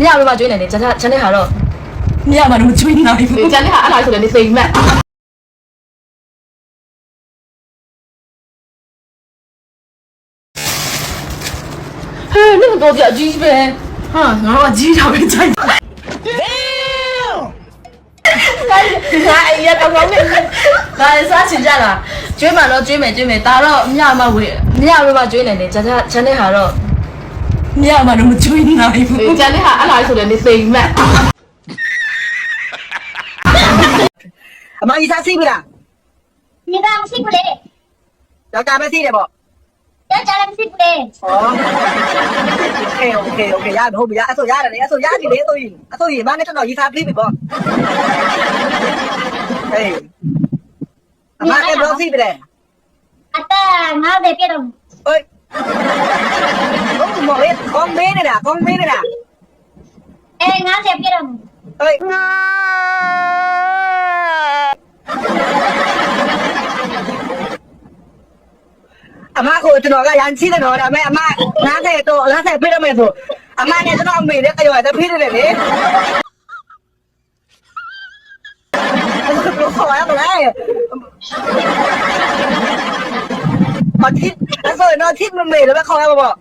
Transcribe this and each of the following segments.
မြဘယ်မှာကျွေးနေလဲဂျန်တဲ့ဟာတော့ မြမှာတော့မကျွေးနိုင်ဘူး ဂျန်တဲ့ဟာအဲ့ဒါဆိုလည်းနေစိမ်မက်ဟဲ့နင်တော့ကြအကြီးပဲဟာငါတို့အကြီးတာပဲကြိုက်ငါအရက်တော့ကောင်းနေဒါလည်းစားချင်ကြတာကျွေးမှတော့ကျွေးမယ်ဒါတော့မြမဝေမြဘယ်မှာကျွေးနေလဲဂျန်တဲ့ဟာတော့ မြမှာတော့မကျွေးနိုင်ဘူး ဂျန်တဲ့ဟာအဲ့ဒါဆိုလည်းနေစိမ်မက် အမကြီးစားစီးပြီလား 你干不辛苦嘞？ ယောက်ျားပဲစီးတယ်ပေါ့ 要加了不辛苦嘞？ ဟောโอเคရမဟုတ်ဘူးရအဆိုရတယ်လေအဆိုရကြည့်လေအဆိုရင်မနဲ့တော့ရေးစားပြီးပြီပေါ့ဟေးအမကဘယ်လိုစီးပြီလဲ 啊，但俺在别动， ဟိုဟုတ်မော်လေးကောင်းမင်းနေတာ 哎，俺在别动， ဟိုအမကိုကျွန်တော်ကရန်ချိတယ်တော့ဒါပေမဲ့အမ90တော့90ပြည့်တော့မယ်ဆိုအမနဲ့ကျွန်တော်အမေနဲ့ကြော်ရတဲ့ဖိတယ်လေဘယ်လိုခေါ်ရမလဲအတိအဲ့ဆိုတော့တိမမေလည်းခေါ်ရမှာပေါ့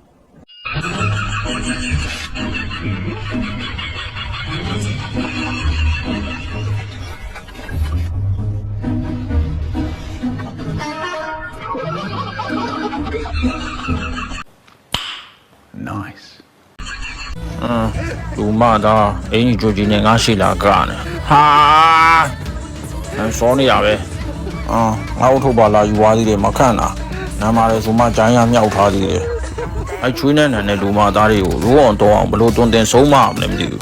လူမသားအင်းကြီးကြိုကြီးနဲ့ငါရှိလာကနဲ့ဟာစောနေရပဲငါ့ထုတ်ပါလာယူသွားသေးတယ်မခန့်တာနာမရဲဆိုမှဂျိုင်းရမြောက်ထားသေးတယ်ချွေးနဲ့နန်တဲ့လူမသားတွေကိုရိုးအောင်တော့အောင်ဘလို့တွန်းတင်ဆုံးမမလဲမသိဘူး